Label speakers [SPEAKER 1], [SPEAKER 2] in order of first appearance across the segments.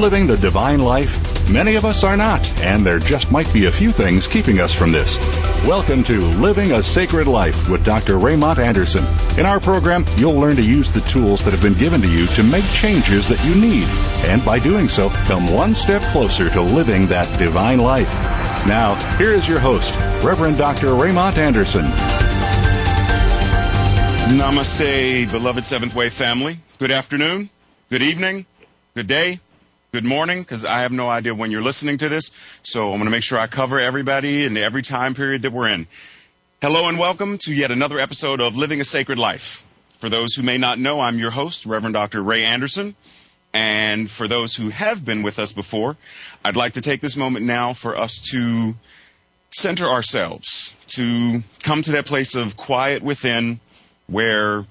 [SPEAKER 1] living the divine life? Many of us are not, and there just might be a few things keeping us from this. Welcome to Living a Sacred Life with Dr. Raymond Anderson. In our program, you'll learn to use the tools that have been given to you to make changes that you need, and by doing so, come one step closer to living that divine life. Now, here is your host, Reverend Dr. Raymond Anderson.
[SPEAKER 2] Namaste, beloved Seventh Way family. Good afternoon, good evening, good day, good morning, because I have no idea when you're listening to this, so I'm going to make sure I cover everybody in every time period that we're in. Hello and welcome to yet another episode of Living a Sacred Life. For those who may not know, I'm your host, Reverend Dr. Ray Anderson, and for those who have been with us before, I'd like to take this moment now for us to center ourselves, to come to that place of quiet within where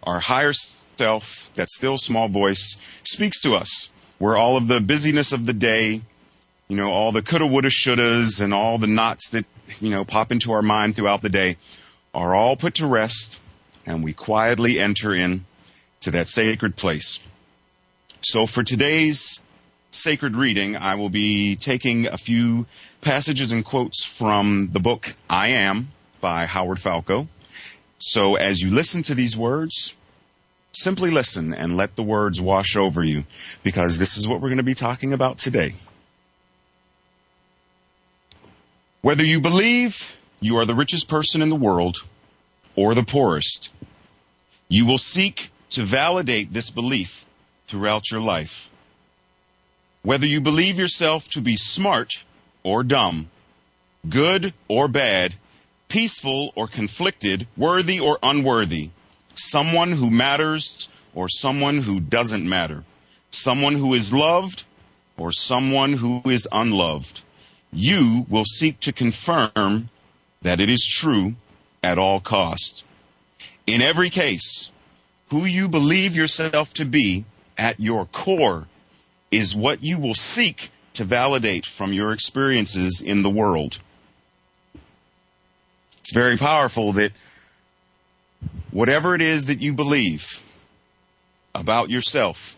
[SPEAKER 2] our higher self, that still small voice, speaks to us, where all of the busyness of the day, all the coulda, woulda, shouldas, and all the knots that, pop into our mind throughout the day are all put to rest, and we quietly enter in to that sacred place. So for today's sacred reading, I will be taking a few passages and quotes from the book I Am by Howard Falco. So as you listen to these words, simply listen and let the words wash over you, because this is what we're going to be talking about today. Whether you believe you are the richest person in the world or the poorest, you will seek to validate this belief throughout your life. Whether you believe yourself to be smart or dumb, good or bad, peaceful or conflicted, worthy or unworthy, someone who matters or someone who doesn't matter, someone who is loved or someone who is unloved, you will seek to confirm that it is true at all costs. In every case, who you believe yourself to be at your core is what you will seek to validate from your experiences in the world. It's very powerful that whatever it is that you believe about yourself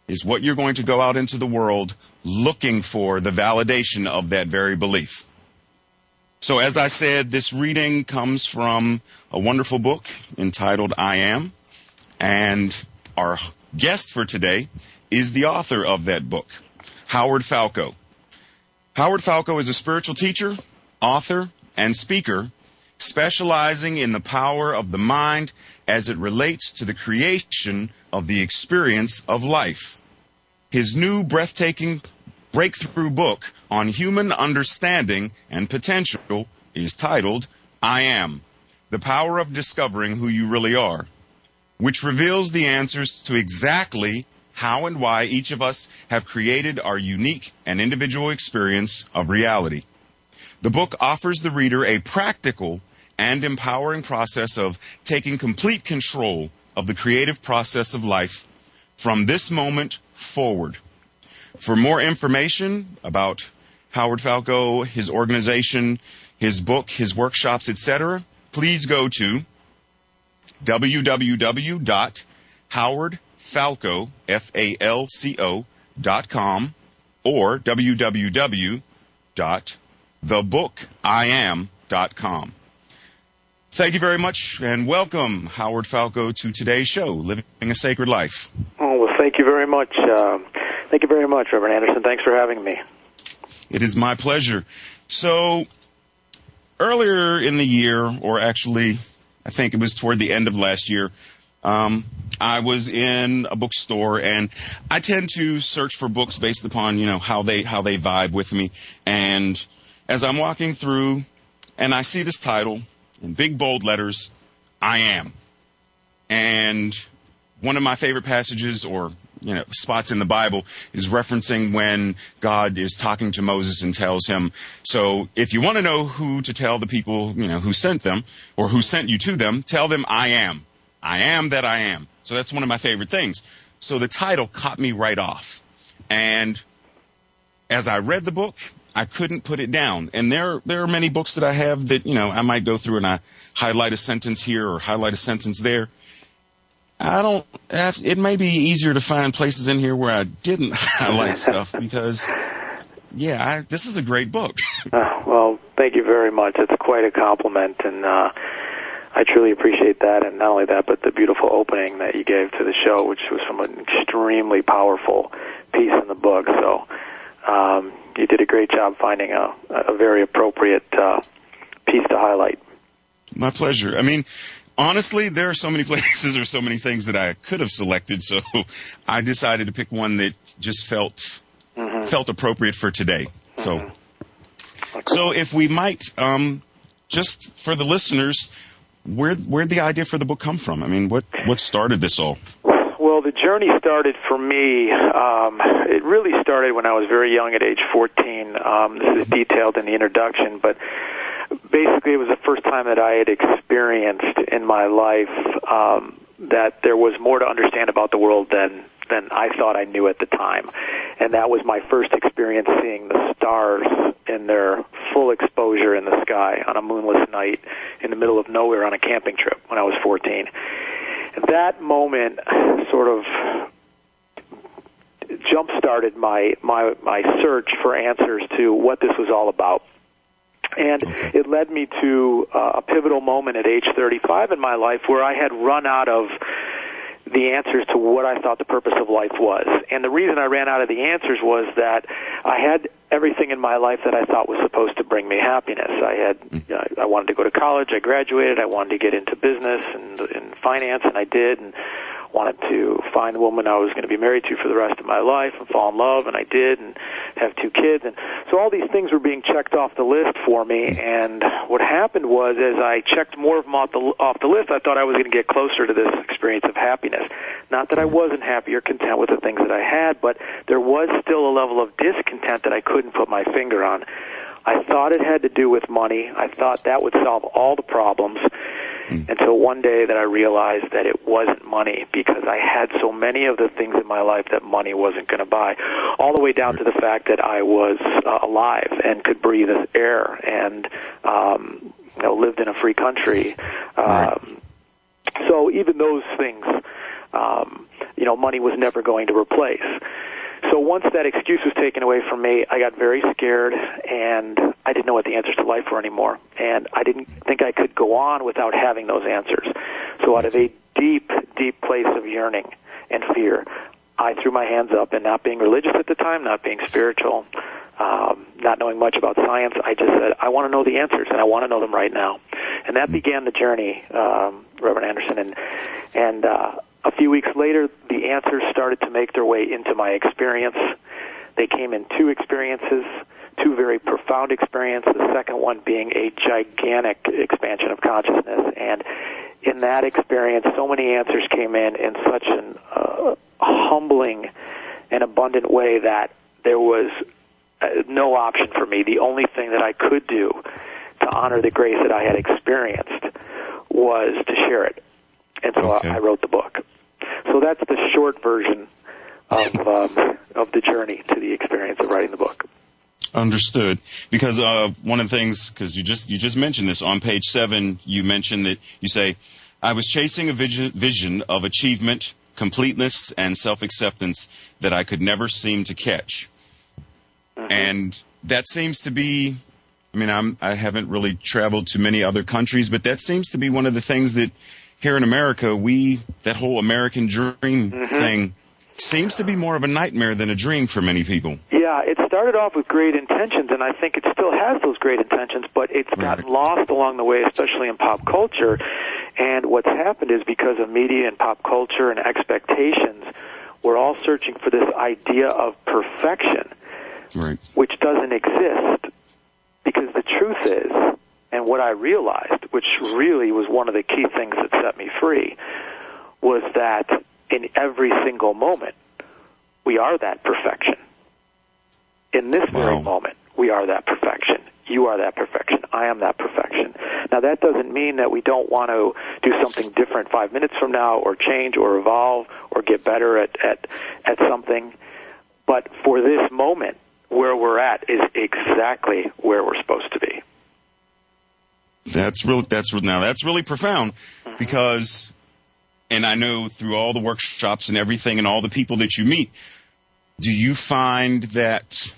[SPEAKER 2] is what you're going to go out into the world looking for the validation of that very belief. So as I said, this reading comes from a wonderful book entitled I Am, and our guest for today is the author of that book, Howard Falco. Howard Falco is a spiritual teacher, author, and speaker, specializing in the power of the mind as it relates to the creation of the experience of life. His new breathtaking breakthrough book on human understanding and potential is titled I Am, The Power of Discovering Who You Really Are, which reveals the answers to exactly how and why each of us have created our unique and individual experience of reality. The book offers the reader a practical and empowering process of taking complete control of the creative process of life from this moment forward. For more information about Howard Falco, his organization, his book, his workshops, etc., please go to www.howardfalco.com or www.thebookIam.com. Thank you very much, and welcome, Howard Falco, to today's show, Living a Sacred Life.
[SPEAKER 3] Oh, well, thank you very much. Thank you very much, Reverend Anderson. Thanks for having me.
[SPEAKER 2] It is my pleasure. So, earlier in the year, or actually, I think it was toward the end of last year, I was in a bookstore, and I tend to search for books based upon, how they vibe with me. And as I'm walking through, and I see this title in big bold letters, I Am. And one of my favorite passages or spots in the Bible is referencing when God is talking to Moses and tells him, so if you want to know who to tell the people, who sent them or who sent you to them, tell them I am. I am that I am. So that's one of my favorite things. So the title caught me right off. And as I read the book, I couldn't put it down. And there are many books that I have that, I might go through and I highlight a sentence here or highlight a sentence there. it may be easier to find places in here where I didn't highlight stuff because, this is a great book.
[SPEAKER 3] Well, thank you very much. It's quite a compliment, and I truly appreciate that. And not only that, but the beautiful opening that you gave to the show, which was from an extremely powerful piece in the book. So you did a great job finding a very appropriate piece to highlight.
[SPEAKER 2] My pleasure. I mean, honestly, there are so many places or so many things that I could have selected, so I decided to pick one that just felt appropriate for today. So, so if we might, just for the listeners, where'd the idea for the book come from? I mean, what started this all?
[SPEAKER 3] Well, the journey started for me, it really started when I was very young at age 14. This is detailed in the introduction, but basically it was the first time that I had experienced in my life that there was more to understand about the world than I thought I knew at the time. And that was my first experience seeing the stars in their full exposure in the sky on a moonless night in the middle of nowhere on a camping trip when I was 14. That moment sort of jump-started my search for answers to what this was all about. And it led me to a pivotal moment at age 35 in my life where I had run out of the answers to what I thought the purpose of life was. And the reason I ran out of the answers was that I had everything in my life that I thought was supposed to bring me happiness. I wanted to go to college, I graduated, I wanted to get into business and finance, and I did, and wanted to find the woman I was going to be married to for the rest of my life and fall in love, and I did, and have 2 kids. And so all these things were being checked off the list for me, and what happened was as I checked more of them off the list, I thought I was going to get closer to this experience of happiness. Not that I wasn't happy or content with the things that I had, but there was still a level of discontent that I couldn't put my finger on. I thought it had to do with money. I thought that would solve all the problems. Until one day that I realized that it wasn't money, because I had so many of the things in my life that money wasn't going to buy, all the way down to the fact that I was alive and could breathe air and lived in a free country. So even those things, money was never going to replace. So once that excuse was taken away from me, I got very scared, and I didn't know what the answers to life were anymore. And I didn't think I could go on without having those answers. So out of a deep, deep place of yearning and fear, I threw my hands up, and not being religious at the time, not being spiritual, not knowing much about science, I just said, I want to know the answers, and I want to know them right now. And that began the journey, Reverend Anderson. And a few weeks later, the answers started to make their way into my experience. They came in 2 experiences, 2 very profound experiences, the second one being a gigantic expansion of consciousness. And in that experience, so many answers came in such an humbling and abundant way that there was no option for me. The only thing that I could do to honor the grace that I had experienced was to share it. And so I wrote the book. So that's the short version of the journey to the experience of writing the book.
[SPEAKER 2] Understood. Because one of the things, because you just mentioned this on page 7, you mentioned that you say, I was chasing a vision of achievement, completeness, and self-acceptance that I could never seem to catch. And that seems to be, I haven't really traveled to many other countries, but that seems to be one of the things that here in America, that whole American dream thing seems to be more of a nightmare than a dream for many people.
[SPEAKER 3] Yeah, it started off with great intentions, and I think it still has those great intentions, but it's gotten lost along the way, especially in pop culture. And what's happened is because of media and pop culture and expectations, we're all searching for this idea of perfection, which doesn't exist. Because the truth is, and what I realized, which really was one of the key things that set me free, was that in every single moment, we are that perfection. In this very moment, we are that perfection. You are that perfection. I am that perfection. Now, that doesn't mean that we don't want to do something different 5 minutes from now, or change, or evolve, or get better at something. But for this moment, where we're at is exactly where we're supposed to be. Now
[SPEAKER 2] that's really profound, because, and I know through all the workshops and everything and all the people that you meet, do you find that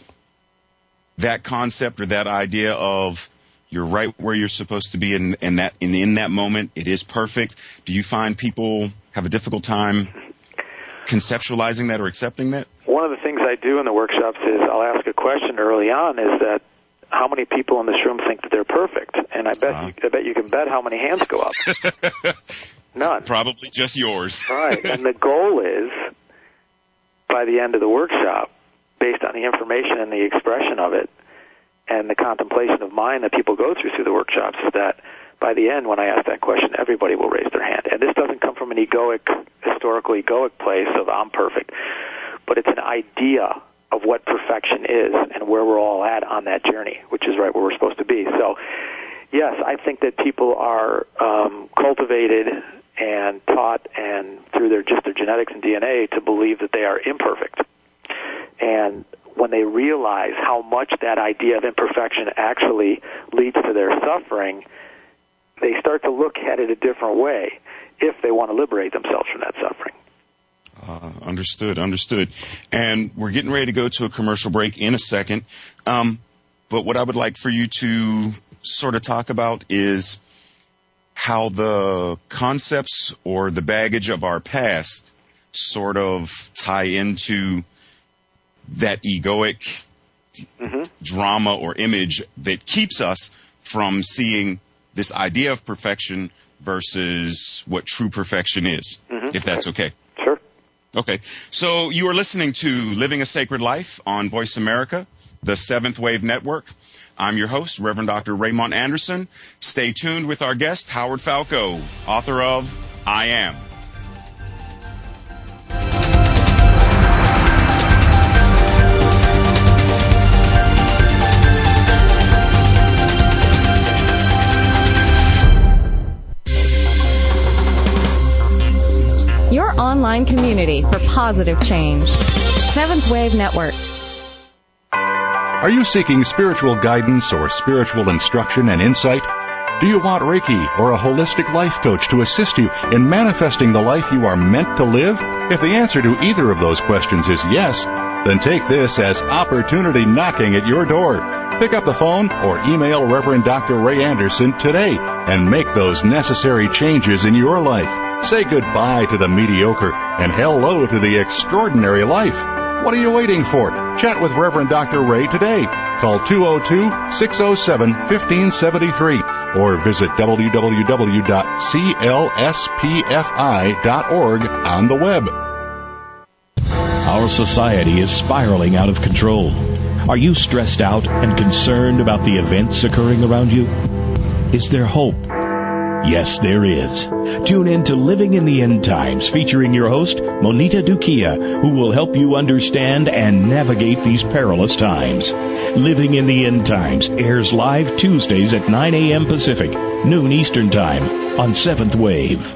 [SPEAKER 2] concept or that idea of you're right where you're supposed to be in that moment, it is perfect? Do you find people have a difficult time conceptualizing that or accepting that?
[SPEAKER 3] One of the things I do in the workshops is I'll ask a question early on, is that how many people in this room think that they're perfect? And I bet you can bet how many hands go up. None.
[SPEAKER 2] Probably just yours.
[SPEAKER 3] Right. And the goal is, by the end of the workshop, based on the information and the expression of it and the contemplation of mind that people go through the workshops, is that by the end, when I ask that question, everybody will raise their hand. And this doesn't come from an historical egoic place of I'm perfect, but it's an idea of what perfection is and where we're all at on that journey, which is right where we're supposed to be. So, yes, I think that people are cultivated and taught, and through their genetics and DNA, to believe that they are imperfect. And when they realize how much that idea of imperfection actually leads to their suffering, they start to look at it a different way if they want to liberate themselves from that suffering.
[SPEAKER 2] Understood. And we're getting ready to go to a commercial break in a second. But what I would like for you to sort of talk about is how the concepts or the baggage of our past sort of tie into that egoic drama or image that keeps us from seeing this idea of perfection versus what true perfection is, if that's okay.
[SPEAKER 3] Sure.
[SPEAKER 2] Okay. So you are listening to Living a Sacred Life on Voice America, the Seventh Wave Network. I'm your host, Reverend Dr. Raymond Anderson. Stay tuned with our guest, Howard Falco, author of I Am.
[SPEAKER 4] Your online community for positive change. Seventh Wave Network.
[SPEAKER 1] Are you seeking spiritual guidance or spiritual instruction and insight? Do you want Reiki or a holistic life coach to assist you in manifesting the life you are meant to live? If the answer to either of those questions is yes, then take this as opportunity knocking at your door. Pick up the phone or email Reverend Dr. Ray Anderson today and make those necessary changes in your life. Say goodbye to the mediocre and hello to the extraordinary life. What are you waiting for? Chat with Reverend Dr. Ray today. Call 202-607-1573 or visit www.clspfi.org on the web.
[SPEAKER 5] Our society is spiraling out of control. Are you stressed out and concerned about the events occurring around you? Is there hope? Yes, there is. Tune in to Living in the End Times, featuring your host, Monita Dukia, who will help you understand and navigate these perilous times. Living in the End Times airs live Tuesdays at 9 a.m. Pacific, noon Eastern Time, on Seventh Wave.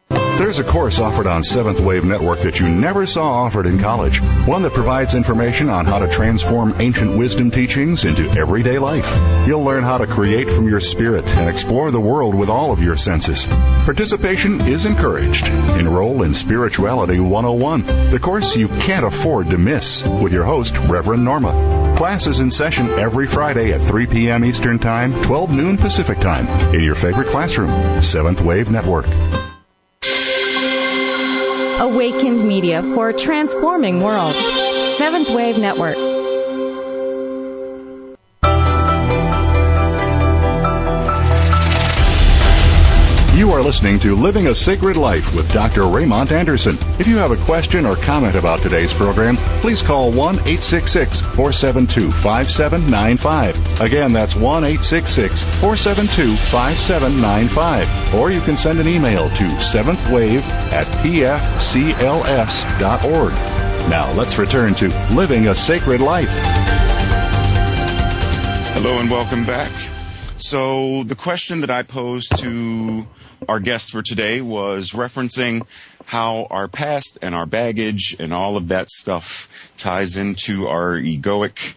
[SPEAKER 1] There's a course offered on Seventh Wave Network that you never saw offered in college. One that provides information on how to transform ancient wisdom teachings into everyday life. You'll learn how to create from your spirit and explore the world with all of your senses. Participation is encouraged. Enroll in Spirituality 101, the course you can't afford to miss, with your host, Reverend Norma. Class is in session every Friday at 3 p.m. Eastern Time, 12 noon Pacific Time, in your favorite classroom, Seventh Wave Network.
[SPEAKER 4] Awakened media for a transforming world. Seventh Wave Network.
[SPEAKER 1] You are listening to Living a Sacred Life with Dr. Raymond Anderson. If you have a question or comment about today's program, please call 1-866-472-5795. Again, that's 1-866-472-5795. Or you can send an email to seventhwave@pfcls.org. Now let's return to Living a Sacred Life.
[SPEAKER 2] Hello and welcome back. So the question that I posed to our guest for today was referencing how our past and our baggage and all of that stuff ties into our egoic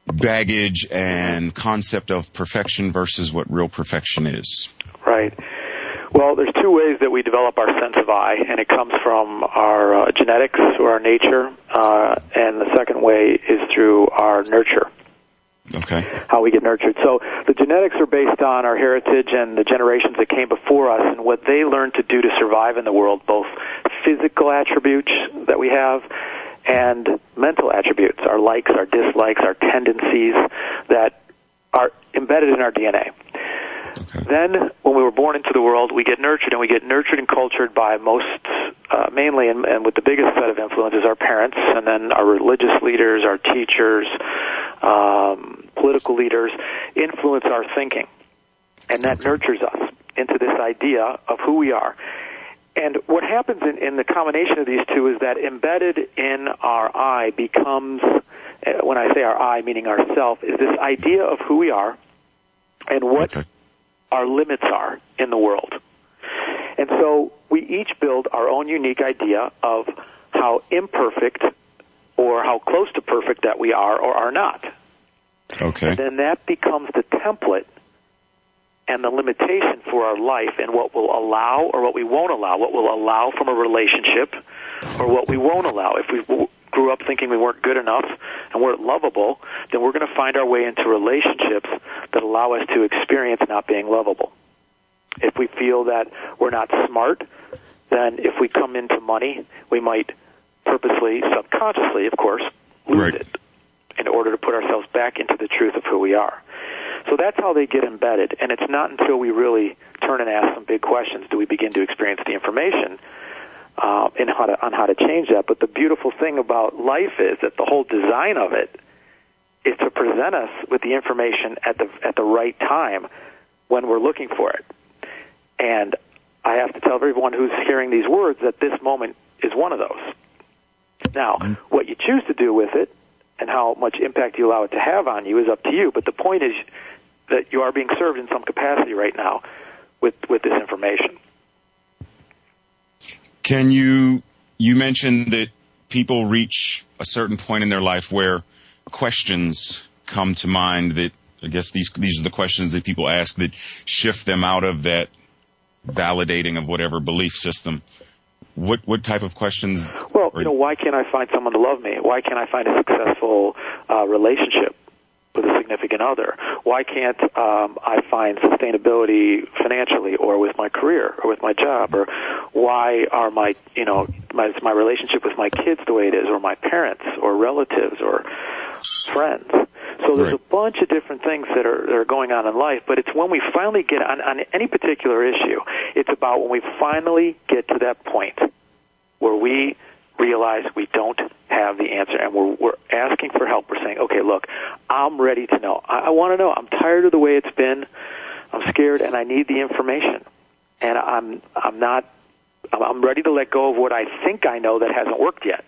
[SPEAKER 2] baggage and concept of perfection versus what real perfection is.
[SPEAKER 3] Right. Well, there's two ways that we develop our sense of I, and it comes from our genetics or our nature, and the second way is through our nurture.
[SPEAKER 2] Okay.
[SPEAKER 3] How we get nurtured. So the genetics are based on our heritage and the generations that came before us and what they learned to do to survive in the world, both physical attributes that we have and mental attributes, our likes, our dislikes, our tendencies that are embedded in our DNA.
[SPEAKER 2] Okay.
[SPEAKER 3] Then, when we were born into the world, we get nurtured, and we get nurtured and cultured by mainly, and with the biggest set of influences, our parents, and then our religious leaders, our teachers, political leaders, influence our thinking. And that nurtures us into this idea of who we are. And what happens in the combination of these two is that embedded in our I becomes, when I say our I, meaning ourself, is this idea of who we are and what our limits are in the world. And so we each build our own unique idea of how imperfect or how close to perfect that we are or are not.
[SPEAKER 2] Okay.
[SPEAKER 3] And then that becomes the template and the limitation for our life and what we'll allow or what we won't allow, what we'll allow from a relationship or what we won't allow. If we grew up thinking we weren't good enough and weren't lovable, then we're going to find our way into relationships that allow us to experience not being lovable. If we feel that we're not smart, then if we come into money, we might purposely, subconsciously, of course, lose it in order to put ourselves back into the truth of who we are. So that's how they get embedded, and it's not until we really turn and ask some big questions do we begin to experience the information on how to change that. But the beautiful thing about life is that the whole design of it is to present us with the information at the right time when we're looking for it. And I have to tell everyone who's hearing these words that this moment is one of those. Now, what you choose to do with it and how much impact you allow it to have on you is up to you. But the point is that you are being served in some capacity right now with this information.
[SPEAKER 2] Can you mentioned that people reach a certain point in their life where questions come to mind that, I guess these are the questions that people ask that shift them out of that validating of whatever belief system. What type of questions?
[SPEAKER 3] Well, why can't I find someone to love me? Why can't I find a successful relationship with a significant other? Why can't I find sustainability financially or with my career or with my job? Or why are my relationship with my kids the way it is, or my parents or relatives or friends? So there's a bunch of different things that are going on in life, but it's when we finally get on any particular issue, it's about when we finally get to that point where we realize we don't have the answer and we're asking for help. We're saying, okay, look, I'm ready to know. I want to know. I'm tired of the way it's been. I'm scared and I need the information. And I'm ready to let go of what I think I know that hasn't worked yet.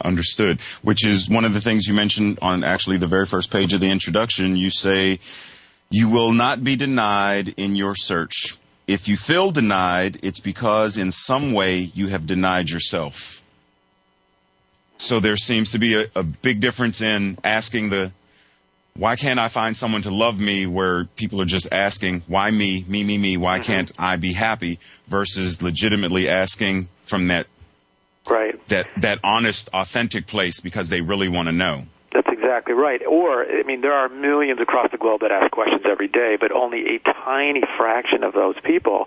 [SPEAKER 2] Understood. Which is one of the things you mentioned on actually the very first page of the introduction. You say, you will not be denied in your search. If you feel denied, it's because in some way you have denied yourself. So there seems to be a big difference in asking why can't I find someone to love me, where people are just asking, why me, why can't I be happy, versus legitimately asking from that honest, authentic place because they really want to know.
[SPEAKER 3] That's exactly right. Or, there are millions across the globe that ask questions every day, but only a tiny fraction of those people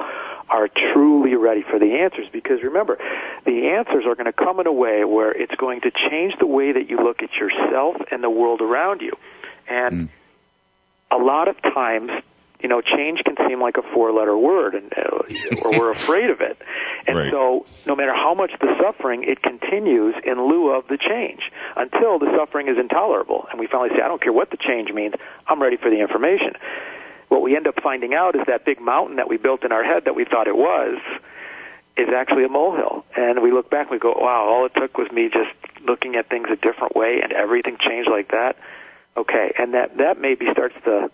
[SPEAKER 3] are truly ready for the answers. Because remember, the answers are going to come in a way where it's going to change the way that you look at yourself and the world around you. And a lot of times, change can seem like a four-letter word, or we're afraid of it. And so no matter how much the suffering, it continues in lieu of the change until the suffering is intolerable. And we finally say, I don't care what the change means, I'm ready for the information. What we end up finding out is that big mountain that we built in our head that we thought it was is actually a molehill. And we look back and we go, wow, all it took was me just looking at things a different way and everything changed like that. Okay, and that maybe starts the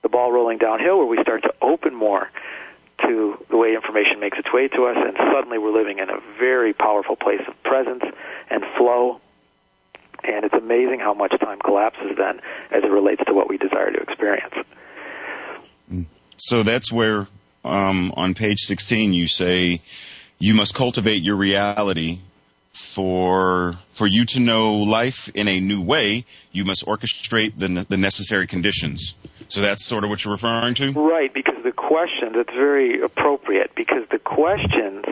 [SPEAKER 3] ball rolling downhill, where we start to open more to the way information makes its way to us, and suddenly we're living in a very powerful place of presence and flow, and it's amazing how much time collapses then as it relates to what we desire to experience.
[SPEAKER 2] So that's where on page 16, you say you must cultivate your reality. For you to know life in a new way, you must orchestrate the necessary conditions. So that's sort of what you're referring to?
[SPEAKER 3] Right, because the questions, it's very appropriate, because the questions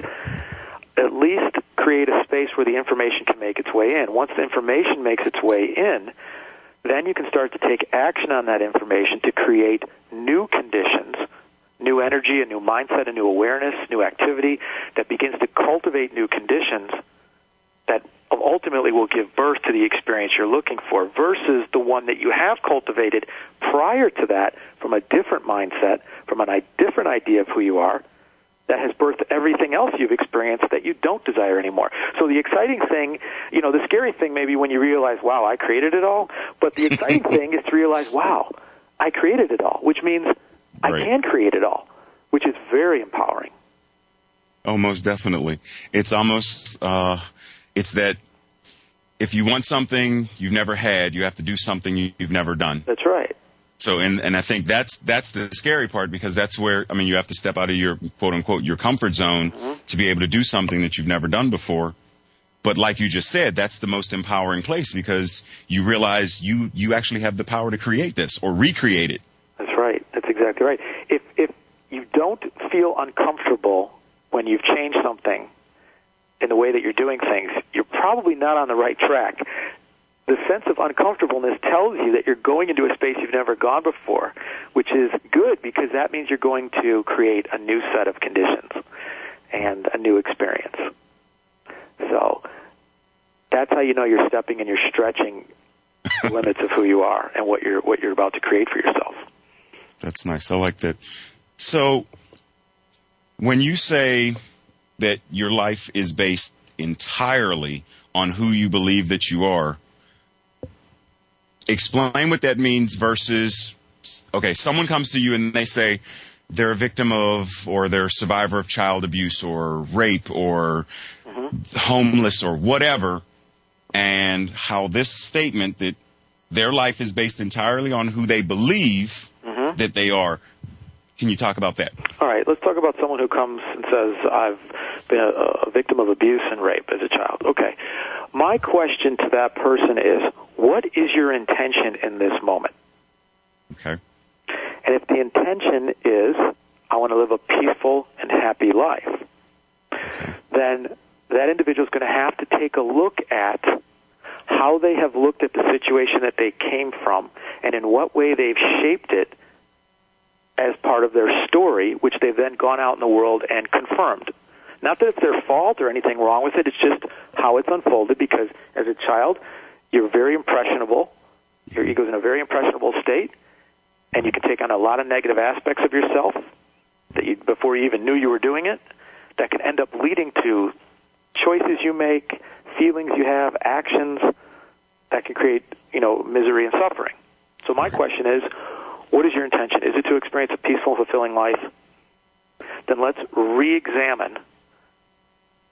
[SPEAKER 3] at least create a space where the information can make its way in. Once the information makes its way in, then you can start to take action on that information to create new conditions, new energy, a new mindset, a new awareness, new activity that begins to cultivate new conditions that ultimately will give birth to the experience you're looking for, versus the one that you have cultivated prior to that from a different mindset, from a different idea of who you are, that has birthed everything else you've experienced that you don't desire anymore. So the exciting thing, the scary thing maybe when you realize, wow, I created it all, but the exciting thing is to realize, wow, I created it all, which means I can create it all, which is very empowering.
[SPEAKER 2] Oh, most definitely. It's almost... it's that if you want something you've never had, you have to do something you've never done.
[SPEAKER 3] That's right.
[SPEAKER 2] So, and I think that's the scary part, because that's where, you have to step out of your, quote unquote, your comfort zone to be able to do something that you've never done before. But like you just said, that's the most empowering place, because you realize you actually have the power to create this or recreate it.
[SPEAKER 3] That's right. That's exactly right. If you don't feel uncomfortable when you've changed something in the way that you're doing things, you're probably not on the right track. The sense of uncomfortableness tells you that you're going into a space you've never gone before, which is good, because that means you're going to create a new set of conditions and a new experience. So that's how you know you're stepping and you're stretching the limits of who you are and what you're about to create for yourself.
[SPEAKER 2] That's nice. I like that. So when you say that your life is based entirely on who you believe that you are, explain what that means versus, okay, someone comes to you and they say they're a victim of, or they're a survivor of child abuse or rape or homeless or whatever, and how this statement that their life is based entirely on who they believe that they are. Can you talk about that?
[SPEAKER 3] All right, let's talk about someone who comes and says, I've been a victim of abuse and rape as a child. Okay. My question to that person is, what is your intention in this moment?
[SPEAKER 2] Okay.
[SPEAKER 3] And if the intention is, I want to live a peaceful and happy life, then that individual is going to have to take a look at how they have looked at the situation that they came from and in what way they've shaped it as part of their story, which they've then gone out in the world and confirmed. Not that it's their fault or anything wrong with it, it's just how it's unfolded, because as a child, you're very impressionable. Your ego's in a very impressionable state, and you can take on a lot of negative aspects of yourself that you, before you even knew you were doing it, that can end up leading to choices you make, feelings you have, actions that can create, misery and suffering. So my question is, what is your intention? Is it to experience a peaceful, fulfilling life? Then let's re-examine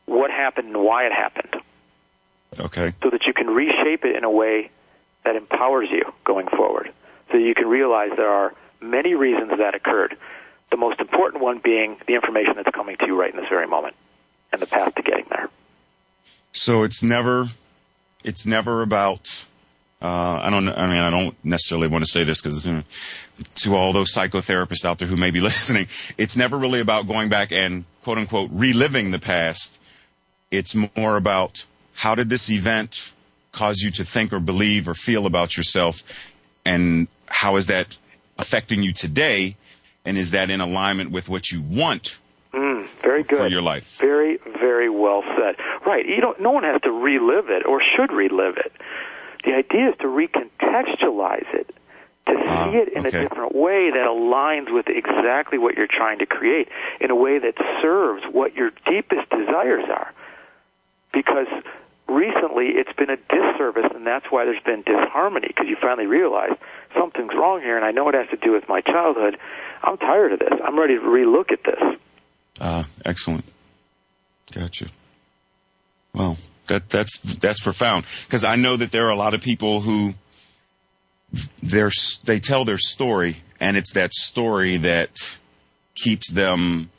[SPEAKER 3] what happened and why it happened.
[SPEAKER 2] Okay.
[SPEAKER 3] So that you can reshape it in a way that empowers you going forward. So you can realize there are many reasons that occurred. The most important one being the information that's coming to you right in this very moment and the path to getting there.
[SPEAKER 2] So it's never about, I don't necessarily want to say this because to all those psychotherapists out there who may be listening, it's never really about going back and, quote unquote, reliving the past. It's more about, how did this event cause you to think or believe or feel about yourself, and how is that affecting you today, and is that in alignment with what you want
[SPEAKER 3] very good.
[SPEAKER 2] for your life?
[SPEAKER 3] Very, very well said. Right. No one has to relive it or should relive it. The idea is to recontextualize it, to see it in a different way that aligns with exactly what you're trying to create, in a way that serves what your deepest desires are. Because recently it's been a disservice, and that's why there's been disharmony, because you finally realize something's wrong here, and I know it has to do with my childhood. I'm tired of this. I'm ready to relook at this.
[SPEAKER 2] Excellent. Gotcha. Well, that's profound, because I know that there are a lot of people who they tell their story, and it's that story that keeps them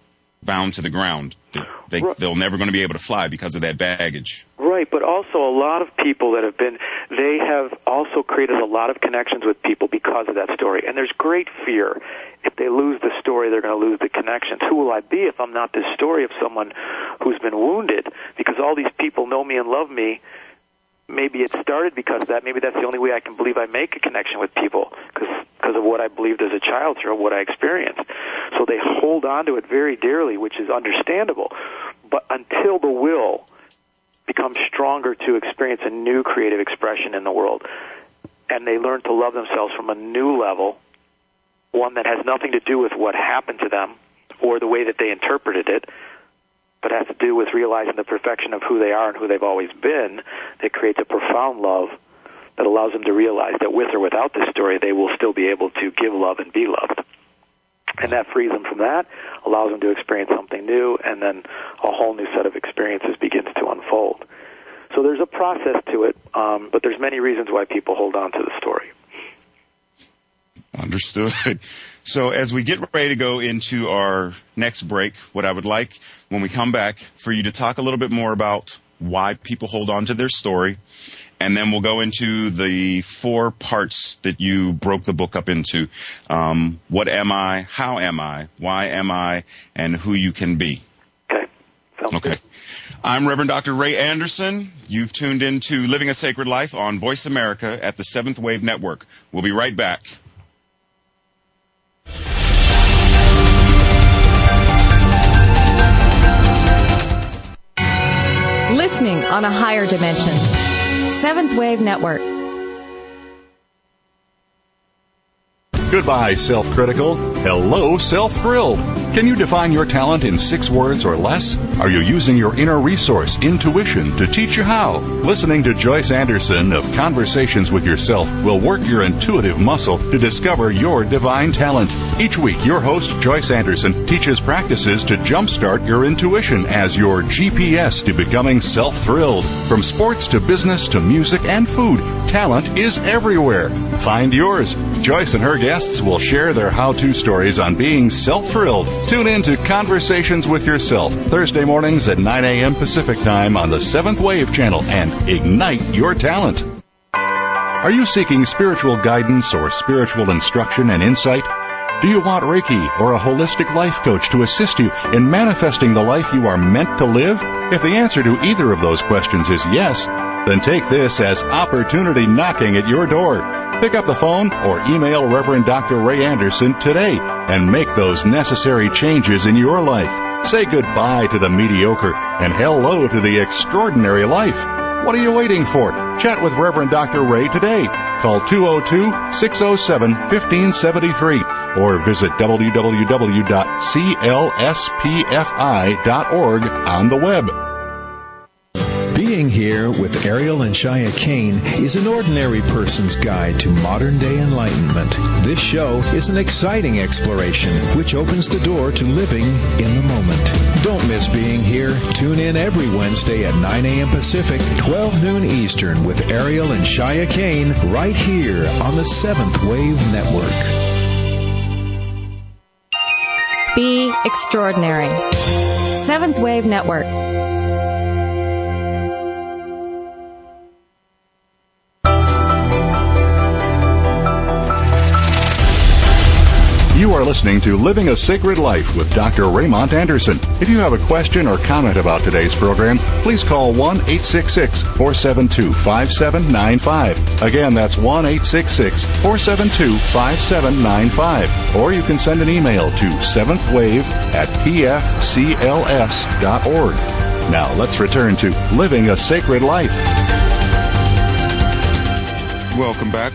[SPEAKER 2] bound to the ground. They're never going to be able to fly because of that baggage.
[SPEAKER 3] Right, but also a lot of people that they have also created a lot of connections with people because of that story. And there's great fear. If they lose the story, they're going to lose the connections. Who will I be if I'm not this story of someone who's been wounded? Because all these people know me and love me. Maybe it started because of that. Maybe that's the only way I can believe I make a connection with people because of what I believed as a child or what I experienced. So they hold on to it very dearly, which is understandable. But until the will becomes stronger to experience a new creative expression in the world, and they learn to love themselves from a new level, one that has nothing to do with what happened to them or the way that they interpreted it, but has to do with realizing the perfection of who they are and who they've always been, that creates a profound love that allows them to realize that with or without this story, they will still be able to give love and be loved. And that frees them from that, allows them to experience something new, and then a whole new set of experiences begins to unfold. So there's a process to it, but there's many reasons why people hold on to the story.
[SPEAKER 2] Understood. So as we get ready to go into our next break, what I would like when we come back for you to talk a little bit more about why people hold on to their story, and then we'll go into the 4 parts that you broke the book up into. What am I? How am I? Why am I? And who you can be.
[SPEAKER 3] Okay. Sounds good.
[SPEAKER 2] I'm Reverend Dr. Ray Anderson. You've tuned into Living a Sacred Life on Voice America at the 7th Wave Network. We'll be right back.
[SPEAKER 4] Listening on a higher dimension. 7th Wave Network.
[SPEAKER 1] Goodbye, self-critical. Hello, self-thrilled. Can you define your talent in 6 words or less? Are you using your inner resource, intuition, to teach you how? Listening to Joyce Anderson of Conversations with Yourself will work your intuitive muscle to discover your divine talent. Each week, your host, Joyce Anderson, teaches practices to jumpstart your intuition as your GPS to becoming self-thrilled. From sports to business to music and food, talent is everywhere. Find yours. Joyce and her guests will share their how-to stories on being self-thrilled. Tune in to Conversations with Yourself, Thursday mornings at 9 a.m. Pacific Time on the 7th Wave channel, and ignite your talent. Are you seeking spiritual guidance or spiritual instruction and insight? Do you want Reiki or a holistic life coach to assist you in manifesting the life you are meant to live? If the answer to either of those questions is yes, then take this as opportunity knocking at your door. Pick up the phone or email Reverend Dr. Ray Anderson today and make those necessary changes in your life. Say goodbye to the mediocre and hello to the extraordinary life. What are you waiting for? Chat with Reverend Dr. Ray today. Call 202-607-1573 or visit www.clspfi.org on the web.
[SPEAKER 6] Being Here with Ariel and Shia Kane is an ordinary person's guide to modern-day enlightenment. This show is an exciting exploration which opens the door to living in the moment. Don't miss Being Here. Tune in every Wednesday at 9 a.m. Pacific, 12 noon Eastern with Ariel and Shia Kane right here on the 7th Wave Network.
[SPEAKER 4] Be extraordinary. 7th Wave Network.
[SPEAKER 1] You are listening to Living a Sacred Life with Dr. Raymond Anderson. If you have a question or comment about today's program, please call 1-866-472-5795. Again, that's 1-866-472-5795. Or you can send an email to 7thwave@pfcls.org. Now let's return to Living a Sacred Life.
[SPEAKER 2] Welcome back.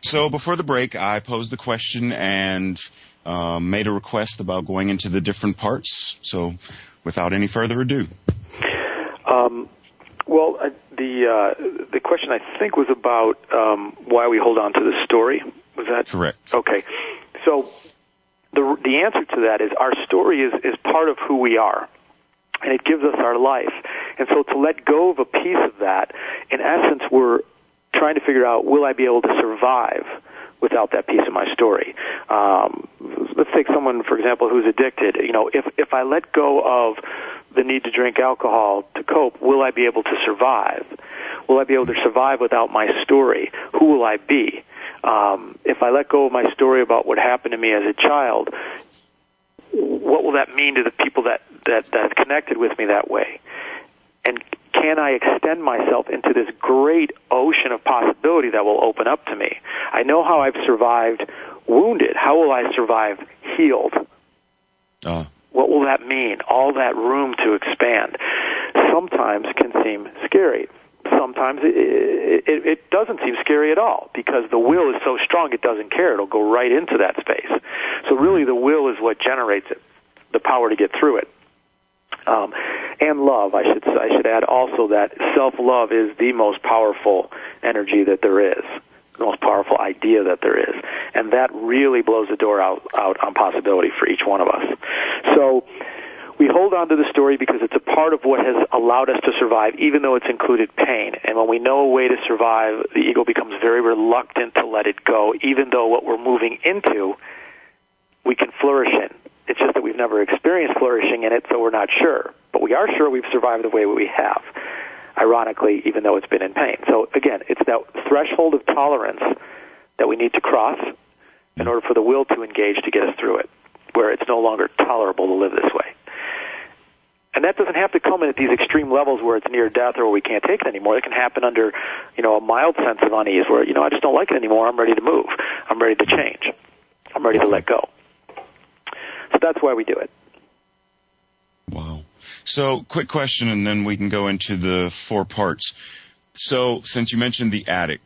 [SPEAKER 2] So before the break, I posed the question and made a request about going into the different parts. So without any further ado.
[SPEAKER 3] The question I think was about why we hold on to the story. Was that
[SPEAKER 2] correct?
[SPEAKER 3] Okay. So the answer to that is our story is part of who we are, and it gives us our life. And so to let go of a piece of that, in essence, we're trying to figure out, will I be able to survive without that piece of my story? let's take someone, for example, who's addicted. If I let go of the need to drink alcohol to cope, will I be able to survive? Will I be able to survive without my story? Who will I be? If I let go of my story about what happened to me as a child, what will that mean to the people that connected with me that way? And can I extend myself into this great ocean of possibility that will open up to me? I know how I've survived wounded. How will I survive healed? What will that mean? All that room to expand sometimes can seem scary. Sometimes it doesn't seem scary at all, because the will is so strong it doesn't care. It'll go right into that space. So really the will is what generates it, the power to get through it. And love. I should add also that self-love is the most powerful energy that there is, the most powerful idea that there is. And that really blows the door out on possibility for each one of us. So we hold on to the story because it's a part of what has allowed us to survive, even though it's included pain. And when we know a way to survive, the ego becomes very reluctant to let it go, even though what we're moving into, we can flourish in. It's just that we've never experienced flourishing in it, so we're not sure. But we are sure we've survived the way we have, ironically, even though it's been in pain. So, again, it's that threshold of tolerance that we need to cross in order for the will to engage to get us through it, where it's no longer tolerable to live this way. And that doesn't have to come in at these extreme levels where it's near death or we can't take it anymore. It can happen under, a mild sense of unease where, I just don't like it anymore. I'm ready to move. I'm ready to change. I'm ready to let go. So that's why we do it.
[SPEAKER 2] Wow. So, quick question, and then we can go into the 4 parts. So, since you mentioned the addict,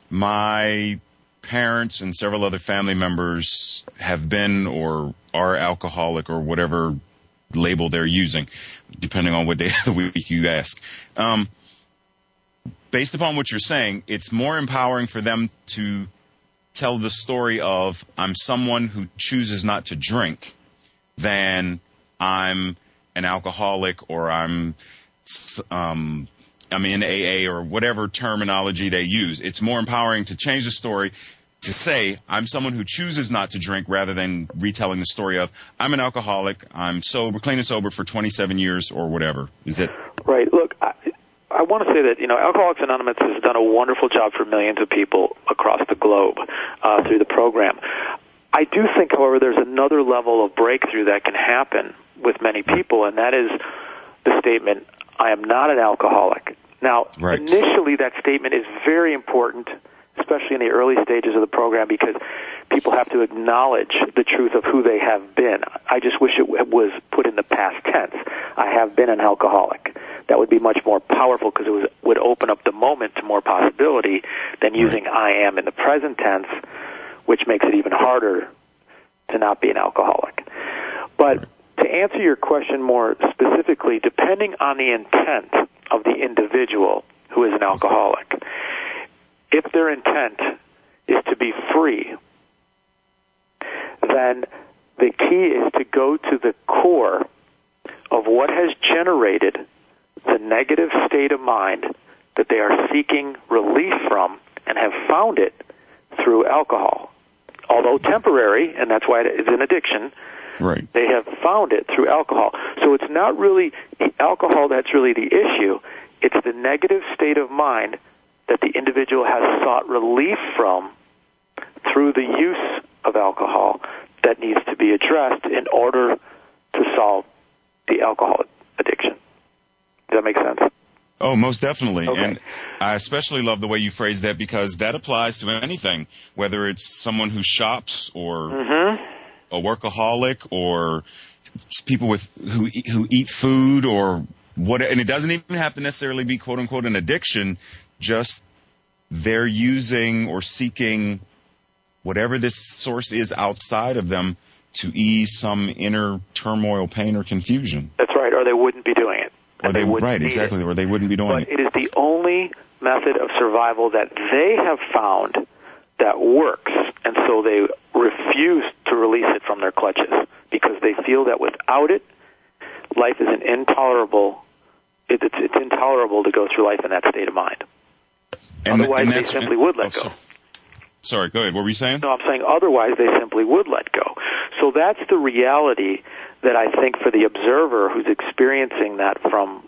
[SPEAKER 2] my parents and several other family members have been or are alcoholic or whatever label they're using, depending on what day of the week you ask. Based upon what you're saying, it's more empowering for them to tell the story of I'm someone who chooses not to drink than I'm an alcoholic or I'm in AA or whatever terminology they use. It's more empowering to change the story to say I'm someone who chooses not to drink rather than retelling the story of I'm an alcoholic, I'm sober, clean and sober for 27 years or whatever. Is it?
[SPEAKER 3] Right. Look, I want to say that, Alcoholics Anonymous has done a wonderful job for millions of people across the globe through the program. I do think, however, there's another level of breakthrough that can happen with many people, and that is the statement, I am not an alcoholic. Now, Initially, that statement is very important, especially in the early stages of the program, because people have to acknowledge the truth of who they have been. I just wish it was put in the past tense. I have been an alcoholic. That would be much more powerful because it would open up the moment to more possibility than using I am in the present tense, which makes it even harder to not be an alcoholic. But to answer your question more specifically, depending on the intent of the individual who is an alcoholic, if their intent is to be free, then the key is to go to the core of what has generated the negative state of mind that they are seeking relief from and have found it through alcohol. Although temporary, and that's why it's an addiction, they have found it through alcohol. So it's not really the alcohol that's really the issue. It's the negative state of mind that the individual has sought relief from through the use of alcohol that needs to be addressed in order to solve the alcohol addiction. Does that make sense?
[SPEAKER 2] Oh, most definitely.
[SPEAKER 3] Okay.
[SPEAKER 2] And I especially love the way you phrase that because that applies to anything, whether it's someone who shops or a workaholic or people who eat food or what. And it doesn't even have to necessarily be, quote unquote, an addiction. Just they're using or seeking whatever this source is outside of them to ease some inner turmoil, pain, or confusion.
[SPEAKER 3] That's right, or they wouldn't be doing it.
[SPEAKER 2] Or they wouldn't exactly, or they wouldn't be doing it.
[SPEAKER 3] But it is the only method of survival that they have found that works, and so they refuse to release it from their clutches because they feel that without it, life is intolerable. It's intolerable to go through life in that state of mind. Otherwise, they simply would let go.
[SPEAKER 2] Sorry, go ahead. What were you saying?
[SPEAKER 3] No, I'm saying otherwise they simply would let go. So that's the reality that I think for the observer who's experiencing that from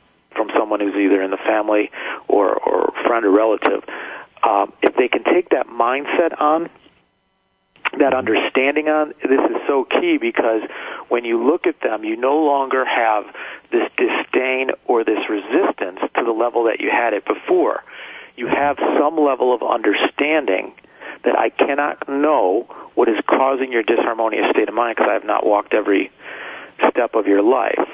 [SPEAKER 3] someone who's either in the family or friend or relative, if they can take that mindset on, that understanding on, this is so key, because when you look at them, you no longer have this disdain or this resistance to the level that you had it before. You have some level of understanding that I cannot know what is causing your disharmonious state of mind because I have not walked every step of your life.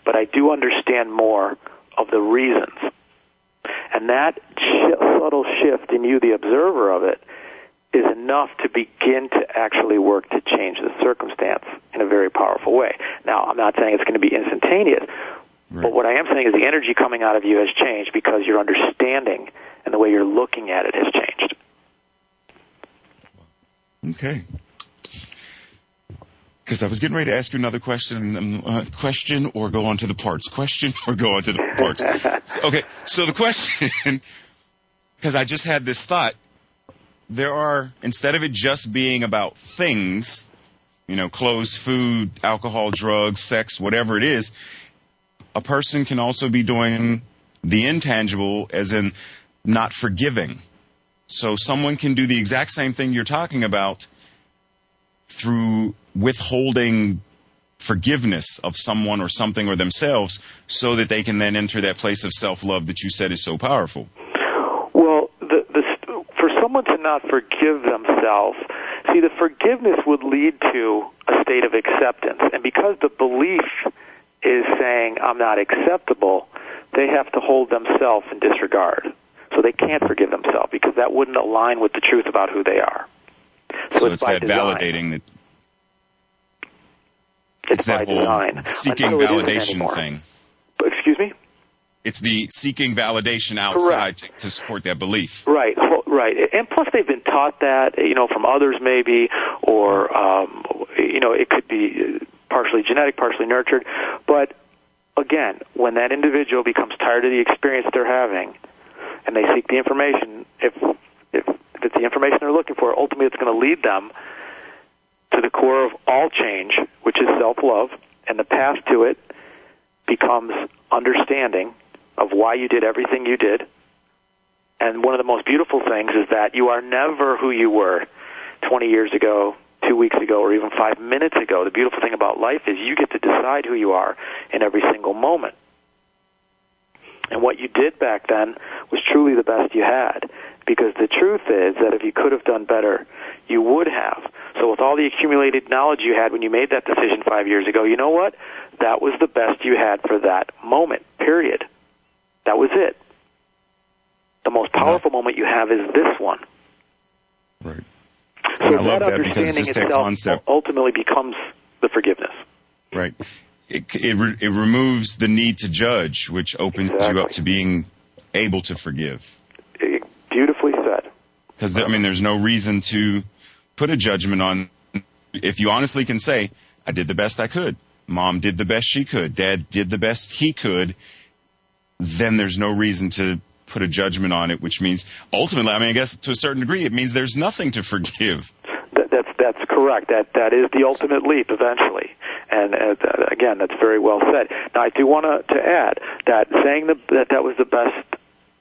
[SPEAKER 3] But I do understand more of the reasons. And that subtle shift in you, the observer of it, is enough to begin to actually work to change the circumstance in a very powerful way. Now, I'm not saying it's going to be instantaneous, but what I am saying is the energy coming out of you has changed because your understanding and the way you're looking at it has changed.
[SPEAKER 2] Okay. Because I was getting ready to ask you another question, or go on to the parts. Question or go on to the parts. Okay, so the question, because I just had this thought, there are, instead of it just being about things, clothes, food, alcohol, drugs, sex, whatever it is, a person can also be doing the intangible, as in not forgiving. So someone can do the exact same thing you're talking about through withholding forgiveness of someone or something or themselves so that they can then enter that place of self-love that you said is so powerful.
[SPEAKER 3] Well, for someone to not forgive themselves, see, the forgiveness would lead to a state of acceptance. And because the belief is saying, I'm not acceptable, they have to hold themselves in disregard. So they can't forgive themselves because that wouldn't align with the truth about who they are.
[SPEAKER 2] So it's that design. Validating that.
[SPEAKER 3] It's
[SPEAKER 2] that
[SPEAKER 3] by
[SPEAKER 2] whole
[SPEAKER 3] design.
[SPEAKER 2] Seeking validation thing.
[SPEAKER 3] Excuse me?
[SPEAKER 2] It's the seeking validation outside to support that belief.
[SPEAKER 3] Right, right. And plus they've been taught that, from others maybe, or, it could be partially genetic, partially nurtured. But, again, when that individual becomes tired of the experience they're having, and they seek the information, if it's the information they're looking for, ultimately it's going to lead them to the core of all change, which is self-love, and the path to it becomes understanding of why you did everything you did. And one of the most beautiful things is that you are never who you were 20 years ago, 2 weeks ago, or even 5 minutes ago. The beautiful thing about life is you get to decide who you are in every single moment. And what you did back then was truly the best you had, because the truth is that if you could have done better, you would have. So with all the accumulated knowledge you had when you made that decision 5 years ago, you know what? That was the best you had for that moment, period. That was it. The most powerful moment you have is this one.
[SPEAKER 2] Right.
[SPEAKER 3] So
[SPEAKER 2] and I love
[SPEAKER 3] that
[SPEAKER 2] that because
[SPEAKER 3] understanding
[SPEAKER 2] just that
[SPEAKER 3] itself
[SPEAKER 2] concept
[SPEAKER 3] ultimately becomes the forgiveness.
[SPEAKER 2] Right. It removes the need to judge, which opens you up to being able to forgive.
[SPEAKER 3] Beautifully said.
[SPEAKER 2] Because, there's no reason to put a judgment on. If you honestly can say, I did the best I could, Mom did the best she could, Dad did the best he could, then there's no reason to put a judgment on it, which means ultimately, I guess to a certain degree, it means there's nothing to forgive.
[SPEAKER 3] That's correct. That is the ultimate leap eventually. And again, that's very well said. Now, I do want to add that saying that was the best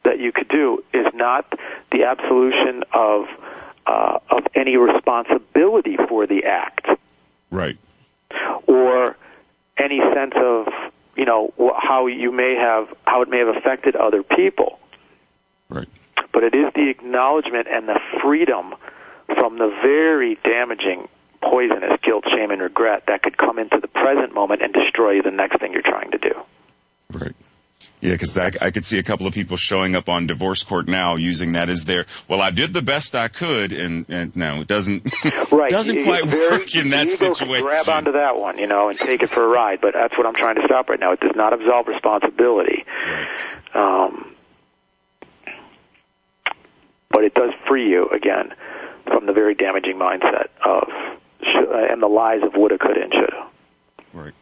[SPEAKER 3] that you could do is not the absolution of any responsibility for the act.
[SPEAKER 2] Right.
[SPEAKER 3] Or any sense of, how it may have affected other people.
[SPEAKER 2] Right.
[SPEAKER 3] But it is the acknowledgement and the freedom from the very damaging, poisonous guilt, shame, and regret that could come into the present moment and destroy the next thing you're trying to do.
[SPEAKER 2] Right. Yeah, because I could see a couple of people showing up on divorce court now using that as their, well, I did the best I could, and no, it doesn't
[SPEAKER 3] right.
[SPEAKER 2] doesn't quite work in that situation.
[SPEAKER 3] Grab onto that one, and take it for a ride, but that's what I'm trying to stop right now. It does not absolve responsibility.
[SPEAKER 2] Right.
[SPEAKER 3] But it does free you, again, from the very damaging mindset of and the lies of woulda, coulda, and shoulda.
[SPEAKER 2] Right.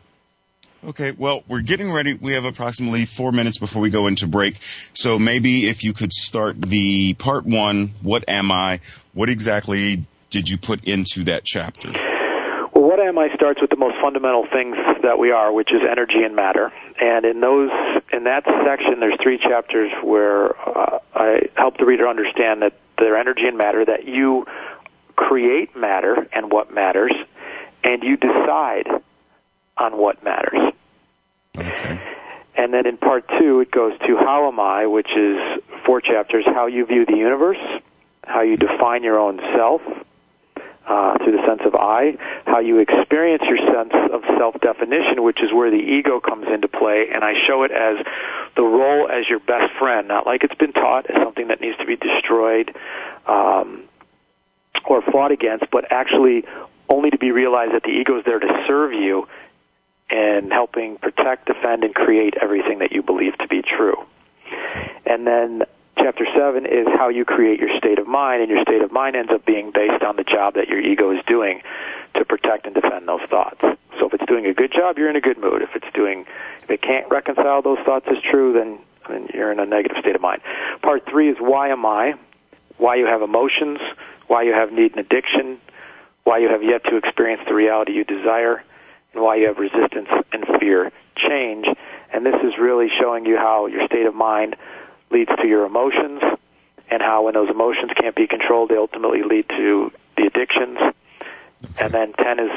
[SPEAKER 2] Okay, well, we're getting ready. We have approximately 4 minutes before we go into break. So maybe if you could start the part 1, what am I? What exactly did you put into that chapter?
[SPEAKER 3] Well, what am I starts with the most fundamental things that we are, which is energy and matter. And in that section, there's 3 chapters where I help the reader understand that they're energy and matter, that you create matter and what matters, and you decide on what matters.
[SPEAKER 2] Okay.
[SPEAKER 3] And then in part 2, it goes to how am I, which is 4 chapters, how you view the universe, how you define your own self through the sense of I, how you experience your sense of self-definition, which is where the ego comes into play, and I show it as the role as your best friend, not like it's been taught as something that needs to be destroyed or fought against, but actually only to be realized that the ego is there to serve you and helping protect, defend, and create everything that you believe to be true. And then Chapter 7 is how you create your state of mind, and your state of mind ends up being based on the job that your ego is doing to protect and defend those thoughts. So if it's doing a good job, you're in a good mood. If it can't reconcile those thoughts as true, then you're in a negative state of mind. Part 3 is why am I, why you have emotions, why you have need and addiction, why you have yet to experience the reality you desire, and why you have resistance and fear change. And this is really showing you how your state of mind leads to your emotions, and how when those emotions can't be controlled, they ultimately lead to the addictions. And then 10 is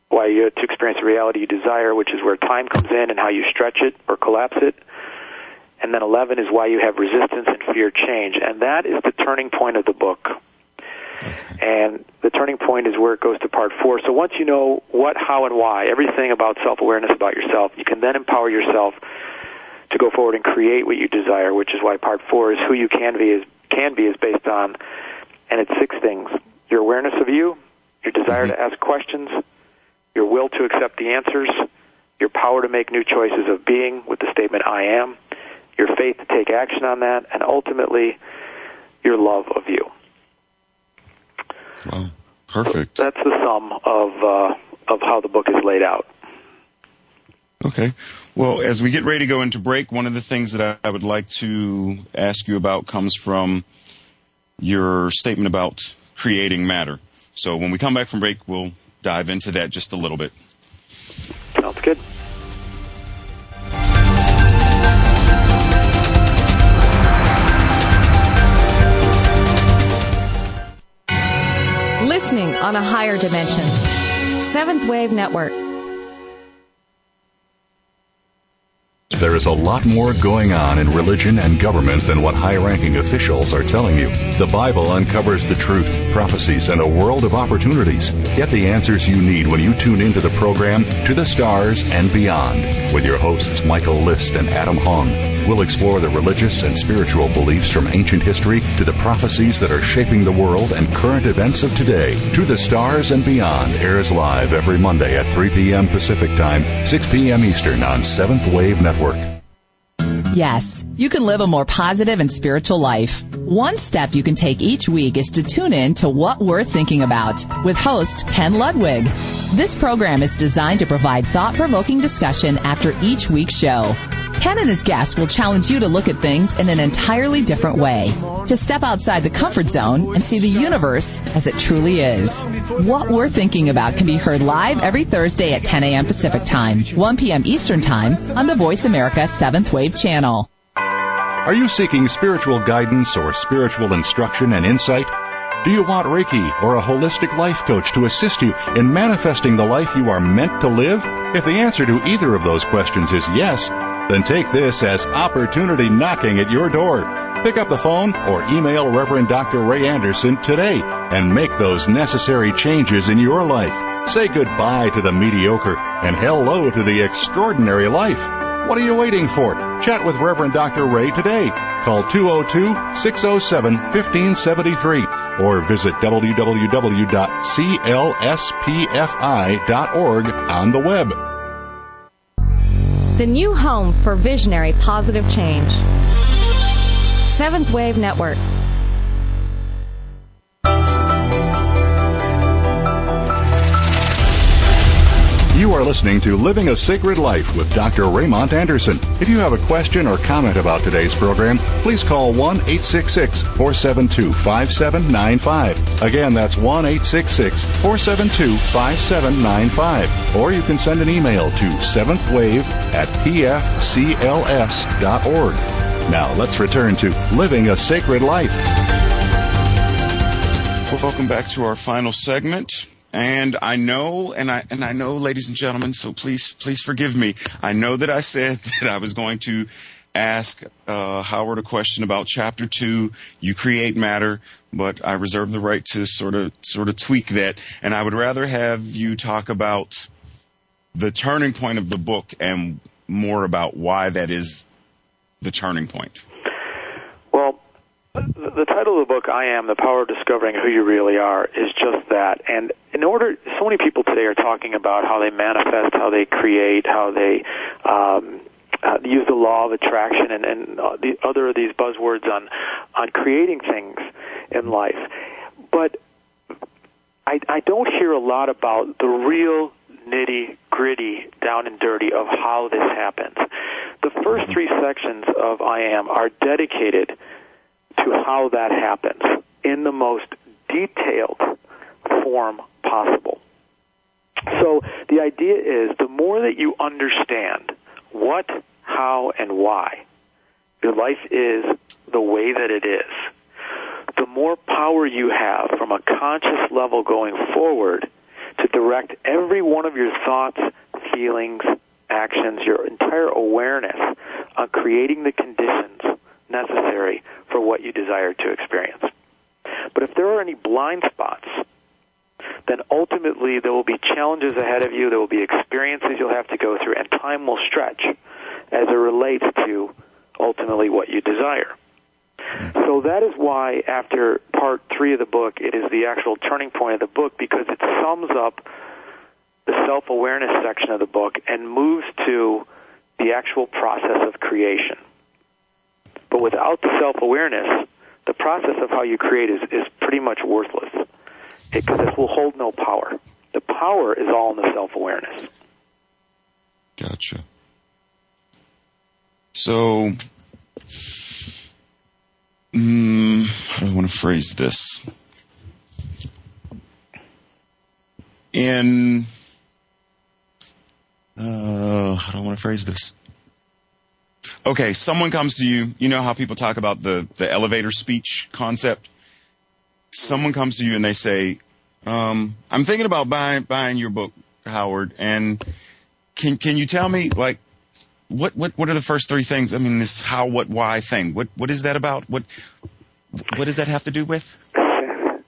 [SPEAKER 3] why you have to experience the reality you desire, which is where time comes in and how you stretch it or collapse it. And then 11 is why you have resistance and fear change. And that is the turning point of the book. And the turning point is where it goes to part 4. So once you know what, how, and why, everything about self-awareness about yourself, you can then empower yourself to go forward and create what you desire, which is why part 4 is who you can be is based on, and it's 6 things: your awareness of you, your desire to ask questions, your will to accept the answers, your power to make new choices of being with the statement I am, your faith to take action on that, and ultimately your love of you.
[SPEAKER 2] Wow, perfect.
[SPEAKER 3] So that's the sum of how the book is laid out.
[SPEAKER 2] Okay. Well, as we get ready to go into break, one of the things that I would like to ask you about comes from your statement about creating matter. So when we come back from break, we'll dive into that just a little bit.
[SPEAKER 3] Sounds good.
[SPEAKER 4] Listening on a higher dimension. Seventh Wave Network.
[SPEAKER 1] There is a lot more going on in religion and government than what high-ranking officials are telling you. The Bible uncovers the truth, prophecies, and a world of opportunities. Get the answers you need when you tune into the program To the Stars and Beyond with your hosts Michael List and Adam Hong. We'll explore the religious and spiritual beliefs from ancient history to the prophecies that are shaping the world and current events of today. To the Stars and Beyond airs live every Monday at 3 p.m. Pacific Time, 6 p.m. Eastern on Seventh Wave Network.
[SPEAKER 7] Yes, you can live a more positive and spiritual life. One step you can take each week is to tune in to What We're Thinking About with host Ken Ludwig. This program is designed to provide thought-provoking discussion after each week's show. Ken and his guests will challenge you to look at things in an entirely different way, to step outside the comfort zone and see the universe as it truly is. What We're Thinking About can be heard live every Thursday at 10 a.m. Pacific Time, 1 p.m. Eastern Time on the Voice America 7th Wave channel.
[SPEAKER 1] Are you seeking spiritual guidance or spiritual instruction and insight? Do you want Reiki or a holistic life coach to assist you in manifesting the life you are meant to live? If the answer to either of those questions is yes, then take this as opportunity knocking at your door. Pick up the phone or email Reverend Dr. Ray Anderson today and make those necessary changes in your life. Say goodbye to the mediocre and hello to the extraordinary life. What are you waiting for? Chat with Reverend Dr. Ray today. Call 202-607-1573 or visit www.clspfi.org on the web.
[SPEAKER 4] The new home for visionary positive change. Seventh Wave Network.
[SPEAKER 1] You are listening to Living a Sacred Life with Dr. Raymont Anderson. If you have a question or comment about today's program, please call 1-866-472-5795. Again, that's 1-866-472-5795. Or you can send an email to seventhwave@pfcls.org. Now let's return to Living a Sacred Life.
[SPEAKER 2] Welcome back to our final segment. And I know, ladies and gentlemen, so please forgive me. I know that I said that I was going to ask Howard a question about Chapter 2, You Create Matter, but I reserve the right to sort of tweak that. And I would rather have you talk about the turning point of the book and more about why that is the turning point.
[SPEAKER 3] Well, the title of the book, I Am, The Power of Discovering Who You Really Are, is just that. And so many people today are talking about how they manifest, how they create, how they use the law of attraction and the other of these buzzwords on creating things in life. But I don't hear a lot about the real nitty-gritty, down and dirty of how this happens. The first 3 sections of I Am are dedicated to how that happens in the most detailed form possible. So the idea is the more that you understand what, how, and why your life is the way that it is, the more power you have from a conscious level going forward to direct every one of your thoughts, feelings, actions, your entire awareness on creating the conditions necessary for what you desire to experience. But if there are any blind spots, then ultimately there will be challenges ahead of you, there will be experiences you'll have to go through, and time will stretch as it relates to ultimately what you desire. So that is why after part 3 of the book, it is the actual turning point of the book, because it sums up the self-awareness section of the book and moves to the actual process of creation. But without the self-awareness, the process of how you create is pretty much worthless, because it will hold no power. The power is all in the self-awareness.
[SPEAKER 2] Gotcha. So, how do I want to phrase this? How do I want to phrase this? Okay, someone comes to you. You know how people talk about the elevator speech concept? Someone comes to you and they say, I'm thinking about buying your book, Howard, and can you tell me, like, what are the first 3 things? I mean, this how, what, why thing. What is that about? What does that have to do with?
[SPEAKER 3] The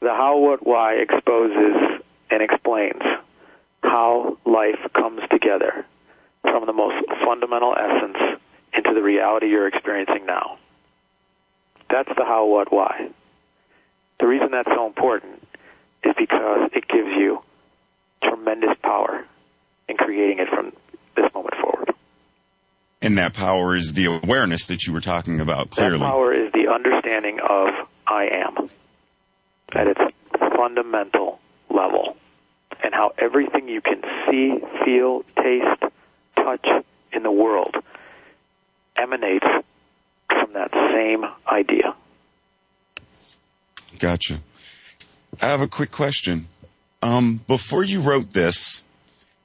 [SPEAKER 3] how, what, why exposes and explains how life comes together from the most fundamental essence into the reality you're experiencing now. That's the how, what, why. The reason that's so important is because it gives you tremendous power in creating it from this moment forward.
[SPEAKER 2] And that power is the awareness that you were talking about, clearly.
[SPEAKER 3] That power is the understanding of I am at its fundamental level, and how everything you can see, feel, taste, touch in the world emanates from that same idea.
[SPEAKER 2] Gotcha. I have a quick question. Before you wrote this,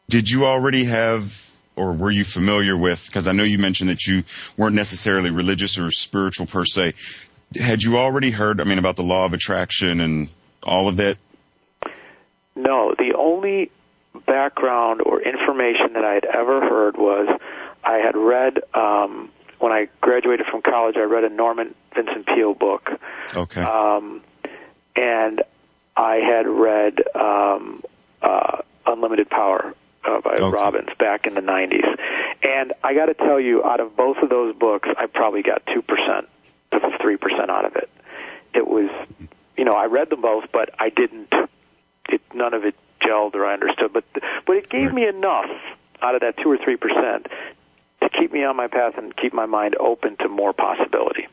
[SPEAKER 2] did you already have, or were you familiar with, because I know you mentioned that you weren't necessarily religious or spiritual per se, had you already heard, about the law of attraction and all of that?
[SPEAKER 3] No, the only background or information that I had ever heard was I had read, when I graduated from college, I read a Norman Vincent Peale book.
[SPEAKER 2] Okay.
[SPEAKER 3] And I had read Unlimited Power by Robbins back in the 90s. And I got to tell you, out of both of those books, I probably got 2% to 3% out of it. It was, I read them both, but I didn't, none of it gelled or I understood. But it gave me enough out of that 2 or 3% to keep me on my path and keep my mind open to more possibility.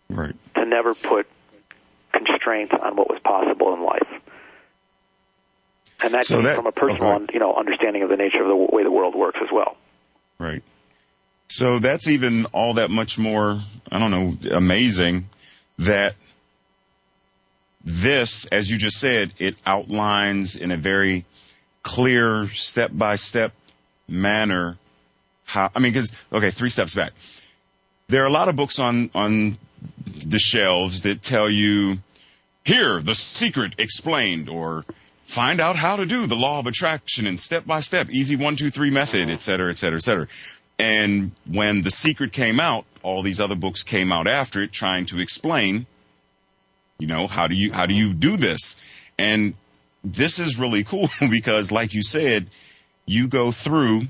[SPEAKER 2] Right.
[SPEAKER 3] To never put constraints on what was possible in life. And that came from a personal, understanding of the nature of the way the world works as well.
[SPEAKER 2] Right. So that's even all that much more, amazing that this, as you just said, it outlines in a very clear, step-by-step manner because, 3 steps back. There are a lot of books on the shelves that tell you, here, the secret explained, or find out how to do the law of attraction in step-by-step, easy 1, 2, 3 method, et cetera, et cetera, et cetera. And when The Secret came out, all these other books came out after it trying to explain, how do you do this? And this is really cool because, like you said, you go through,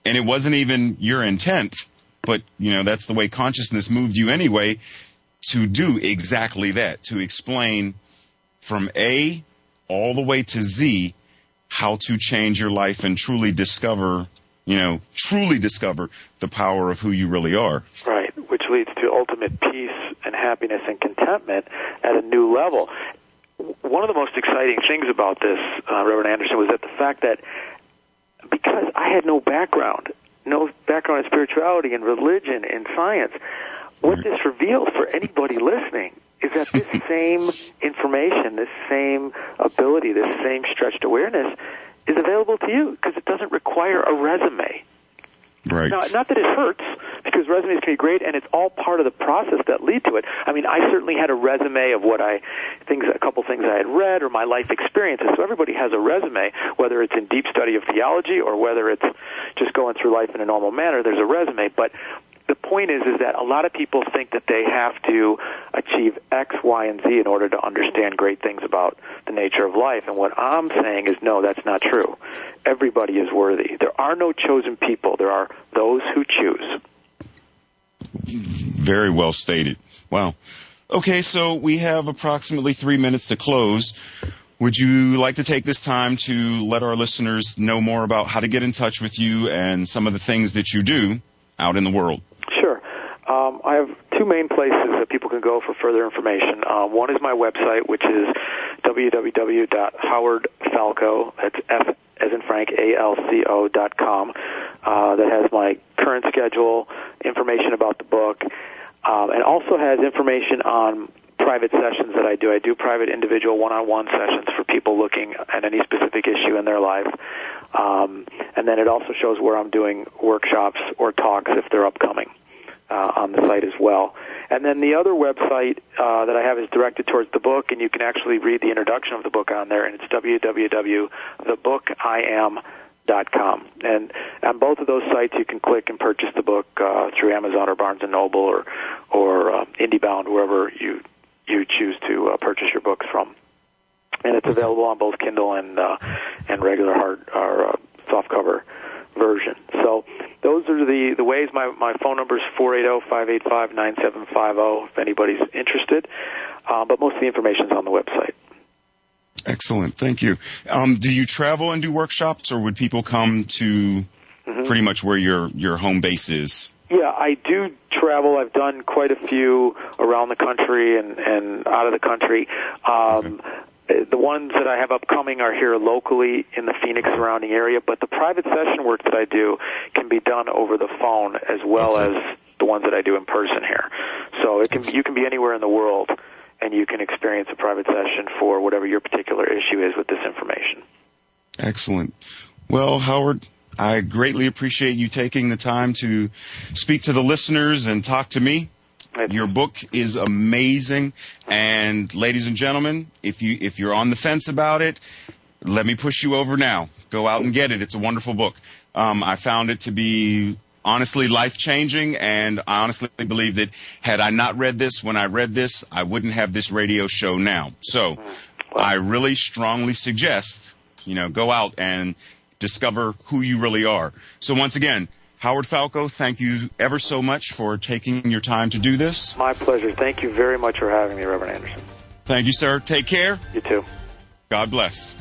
[SPEAKER 2] and it wasn't even your intent, but, that's the way consciousness moved you anyway, to do exactly that, to explain from A all the way to Z how to change your life and truly discover the power of who you really are.
[SPEAKER 3] Right, which leads to ultimate peace and happiness and contentment at a new level. One of the most exciting things about this, Reverend Anderson, was that the fact that because I had no background in spirituality and religion and science, what this reveals for anybody listening is that this same information, this same ability, this same stretched awareness is available to you because it doesn't require a resume.
[SPEAKER 2] Right.
[SPEAKER 3] Now, not that it hurts, because resumes can be great, and it's all part of the process that lead to it. I mean, I certainly had a resume of a couple things I had read or my life experiences. So everybody has a resume, whether it's in deep study of theology or whether it's just going through life in a normal manner. There's a resume, but the point is that a lot of people think that they have to achieve X, Y, and Z in order to understand great things about the nature of life. And what I'm saying is, no, that's not true. Everybody is worthy. There are no chosen people. There are those who choose.
[SPEAKER 2] Very well stated. Wow. Okay, so we have approximately 3 minutes to close. Would you like to take this time to let our listeners know more about how to get in touch with you and some of the things that you do out in the world?
[SPEAKER 3] Sure. I have 2 main places that people can go for further information. One is my website, which is www.howardfalco, that's F as in Frank, ALCO.com. That has my current schedule, information about the book, and also has information on private sessions that I do. I do private individual one-on-one sessions for people looking at any specific issue in their life. And then it also shows where I'm doing workshops or talks if they're upcoming on the site as well. And then the other website that I have is directed towards the book, and you can actually read the introduction of the book on there, and it's www.thebookIam.com. And on both of those sites, you can click and purchase the book through Amazon or Barnes & Noble or IndieBound, wherever you choose to purchase your books from. And it's available on both Kindle and regular hard or softcover version. So those are the ways. My phone number is 480-585-9750 if anybody's interested. But most of the information is on the website.
[SPEAKER 2] Excellent. Thank you. Do you travel and do workshops, or would people come to pretty much where your home base is?
[SPEAKER 3] Yeah, I do travel. I've done quite a few around the country and out of the country. The ones that I have upcoming are here locally in the Phoenix surrounding area, but the private session work that I do can be done over the phone as well as the ones that I do in person here. So you can be anywhere in the world, and you can experience a private session for whatever your particular issue is with this information.
[SPEAKER 2] Excellent. Well, Howard, I greatly appreciate you taking the time to speak to the listeners and talk to me. Your book is amazing, and ladies and gentlemen, if you're on the fence about it, let me push you over now. Go out and get it. It's a wonderful book. I found it to be honestly life-changing, and I honestly believe that had I not read this when I read this, I wouldn't have this radio show now. So I really strongly suggest, go out and discover who you really are. So once again, Howard Falco, thank you ever so much for taking your time to do this.
[SPEAKER 3] My pleasure. Thank you very much for having me, Reverend Anderson.
[SPEAKER 2] Thank you, sir. Take care.
[SPEAKER 3] You too.
[SPEAKER 2] God bless.